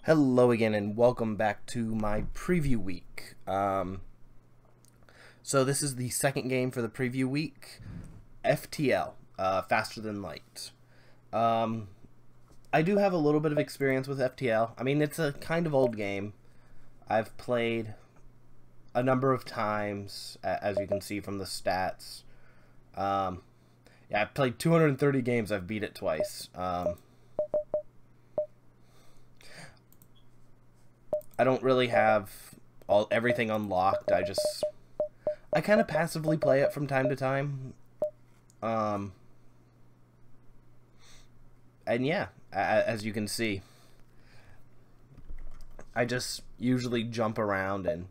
Hello again and welcome back to my preview week. So this is the second game for the preview week, FTL, Faster Than Light. I do have a little bit of experience with FTL. I mean, it's a kind of old game. I've played a number of times, as you can see from the stats. Yeah, I've played 230 games. I've beat it twice. I don't really have everything unlocked. I kind of passively play it from time to time. And yeah, as you can see, I just usually jump around and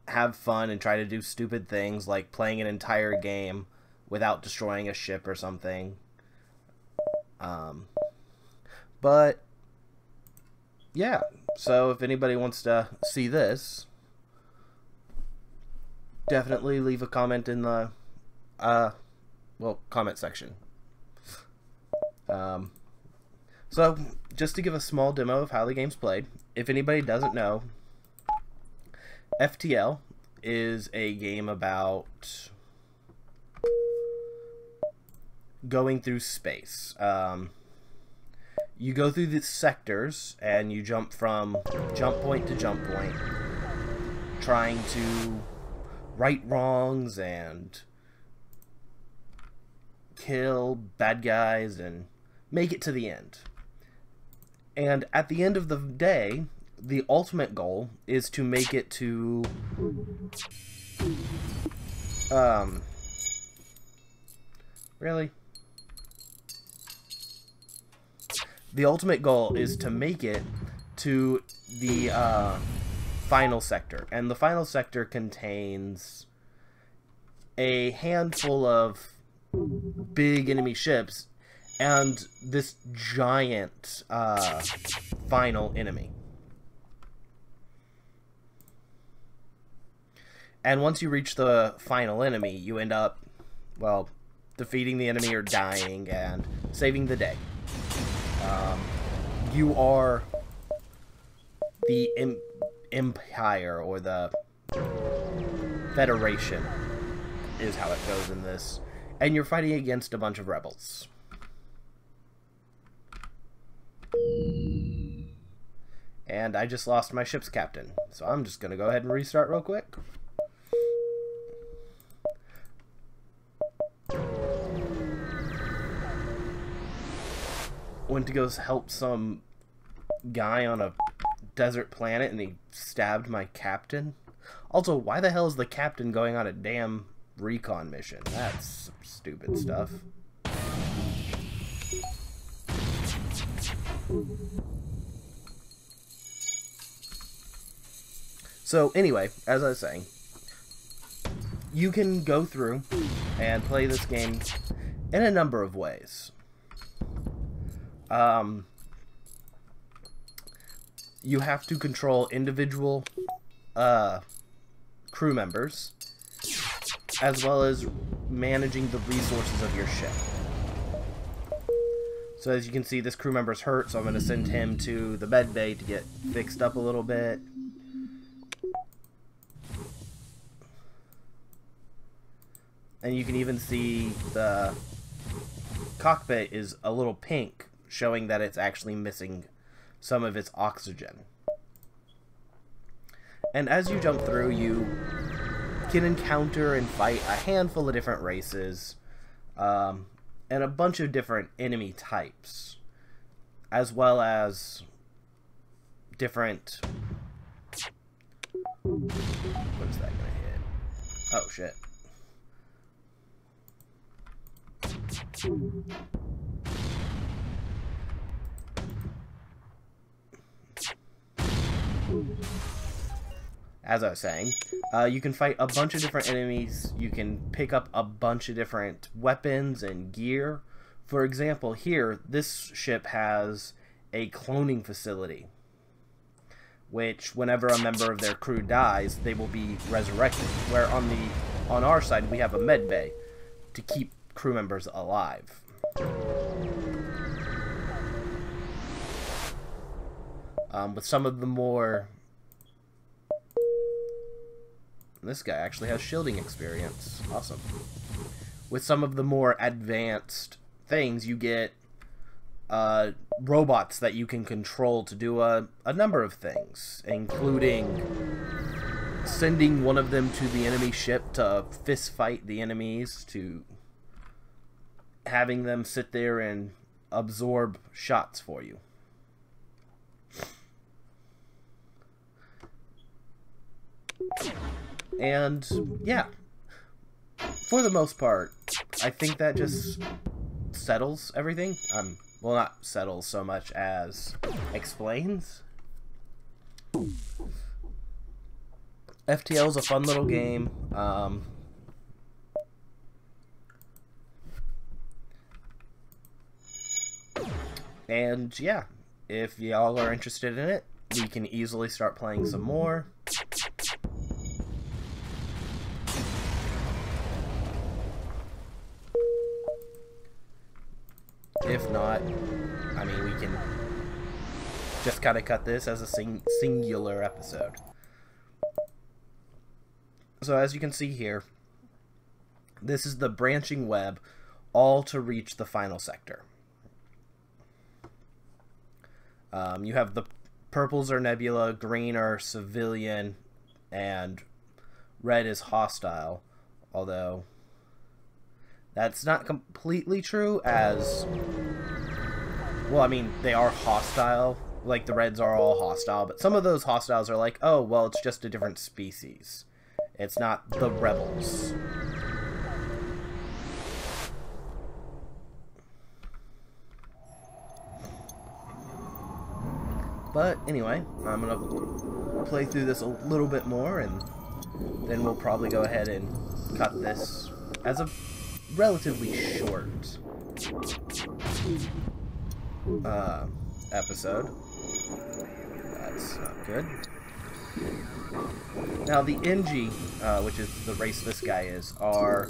have fun and try to do stupid things like playing an entire game without destroying a ship or something. But yeah, so if anybody wants to see this, definitely leave a comment in the comment section. So just to give a small demo of how the game's played, if anybody doesn't know, FTL is a game about going through space. You go through the sectors and you jump from jump point to jump point, trying to right wrongs and kill bad guys and make it to the end. And at the end of the day, the ultimate goal is to make it to really? The ultimate goal is to make it to the final sector. And the final sector contains a handful of big enemy ships and this giant final enemy. And once you reach the final enemy, you end up, well, defeating the enemy or dying and saving the day. You are the Empire, or the Federation is how it goes in this, and you're fighting against a bunch of rebels. And I just lost my ship's captain, so I'm just gonna go ahead and restart real quick. Went to go help some guy on a desert planet and he stabbed my captain. Also, why the hell is the captain going on a damn recon mission? That's some stupid stuff. So anyway, as I was saying, you can go through and play this game in a number of ways. You have to control individual crew members, as well as managing the resources of your ship. So as you can see, this crew member's hurt, so I'm going to send him to the med bay to get fixed up a little bit. And you can even see the cockpit is a little pink, showing that it's actually missing some of its oxygen. And as you jump through, you can encounter and fight a handful of different races, and a bunch of different enemy types, as well as different... What is that gonna hit? Oh, shit. As I was saying, you can fight a bunch of different enemies. You can pick up a bunch of different weapons and gear. For example, here, this ship has a cloning facility, which whenever a member of their crew dies, they will be resurrected. Where on our side, we have a med bay to keep crew members alive. With some of the more... This guy actually has shielding experience. Awesome. With some of the more advanced things, you get robots that you can control to do a number of things, including sending one of them to the enemy ship to fist fight the enemies, to having them sit there and absorb shots for you. And yeah, for the most part, I think that just settles everything. Well, not settles so much as explains. FTL is a fun little game. And yeah, if y'all are interested in it, we can easily start playing some more. If not, I mean, we can just kind of cut this as a singular episode. So as you can see here, this is the branching web, all to reach the final sector. You have the purples are nebula, green are civilian, and red is hostile, although that's not completely true, as well, I mean, they are hostile, like the reds are all hostile, but some of those hostiles are like, oh, well, it's just a different species. It's not the rebels. But anyway, I'm gonna play through this a little bit more, and then we'll probably go ahead and cut this as a relatively short episode. That's not good. Now the NG, which is the race this guy is, are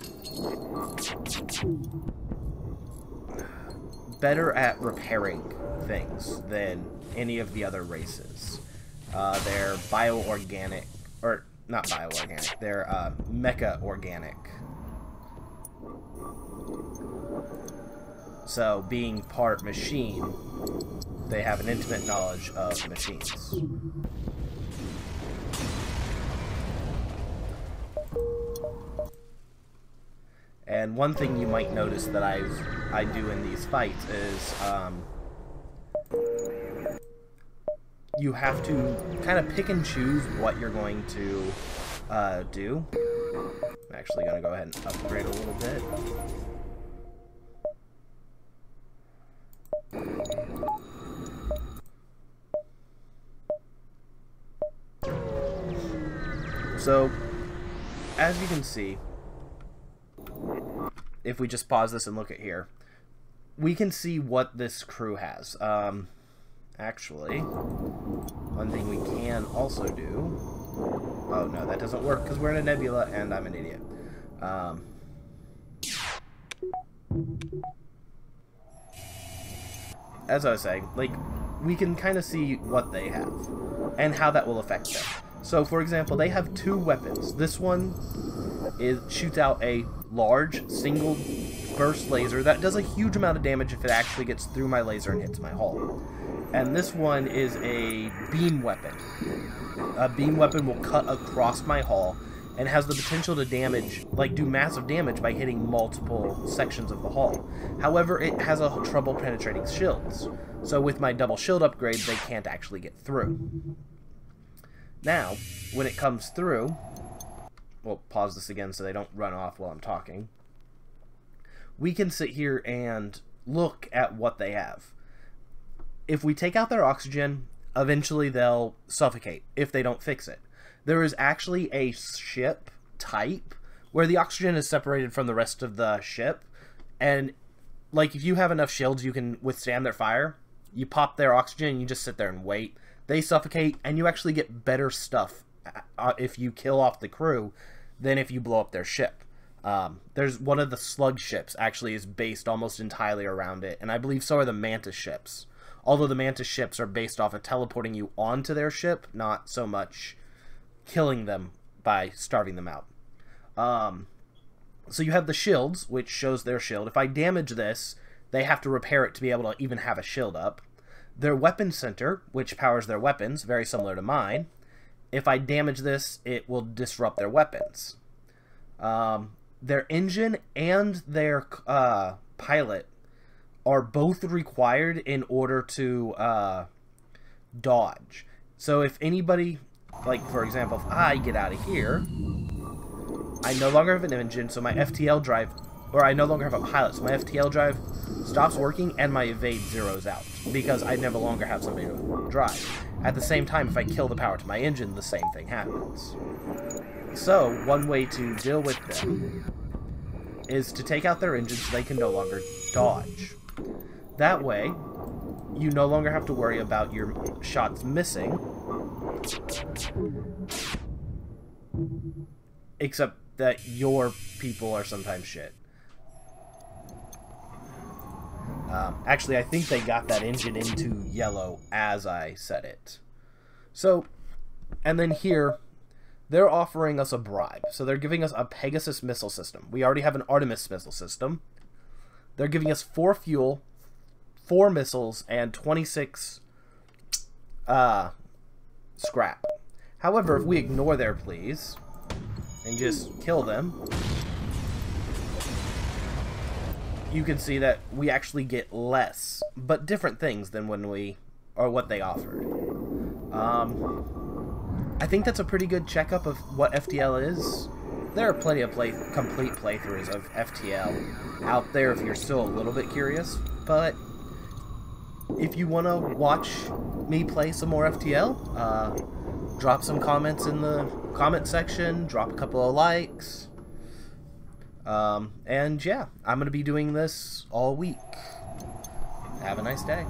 better at repairing things than any of the other races. They're bioorganic, or not bioorganic, they're mecha organic. So, being part machine, they have an intimate knowledge of machines. And one thing you might notice that I do in these fights is you have to kind of pick and choose what you're going to do. I'm actually going to go ahead and upgrade a little bit. So, as you can see, if we just pause this and look at here, we can see what this crew has. Actually, one thing we can also do... Oh, no, that doesn't work because we're in a nebula and I'm an idiot. As I was saying, like, we can kind of see what they have and how that will affect them. So, for example, they have two weapons. This one shoots out a large single burst laser that does a huge amount of damage if it actually gets through my laser and hits my hull. And this one is a beam weapon. A beam weapon will cut across my hull and has the potential to damage, like do massive damage by hitting multiple sections of the hull. However, it has a trouble penetrating shields. So with my double shield upgrade, they can't actually get through. Now, when it comes through, we'll pause this again so they don't run off while I'm talking. We can sit here and look at what they have. If we take out their oxygen, eventually they'll suffocate if they don't fix it. There is actually a ship type where the oxygen is separated from the rest of the ship, and like if you have enough shields you can withstand their fire, you pop their oxygen and you just sit there and wait. They suffocate, and you actually get better stuff if you kill off the crew than if you blow up their ship. There's one of the slug ships actually is based almost entirely around it, and I believe so are the mantis ships. Although the Mantis ships are based off of teleporting you onto their ship, not so much killing them by starving them out. So you have the shields, which shows their shield. If I damage this, they have to repair it to be able to even have a shield up. Their weapon center, which powers their weapons, very similar to mine. If I damage this, it will disrupt their weapons. Their engine and their pilot are both required in order to dodge. So if anybody, like for example, if I get out of here, I no longer have an engine, so my FTL drive, or I no longer have a pilot, so my FTL drive stops working and my evade zeroes out, because I no longer have somebody to drive. At the same time, if I kill the power to my engine, the same thing happens. So, one way to deal with them is to take out their engines so they can no longer dodge. That way, you no longer have to worry about your shots missing, except that your people are sometimes shit. Actually, I think they got that engine into yellow as I said it. So, and then here, they're offering us a bribe. So they're giving us a Pegasus missile system. We already have an Artemis missile system. They're giving us 4 fuel, 4 missiles, and 26 scrap. However, if we ignore their pleas and just kill them, you can see that we actually get less, but different things than when we, or what they offered. I think that's a pretty good checkup of what FTL is. There are plenty of complete playthroughs of FTL out there if you're still a little bit curious, but if you want to watch me play some more FTL, drop some comments in the comment section, drop a couple of likes. And yeah, I'm going to be doing this all week. Have a nice day.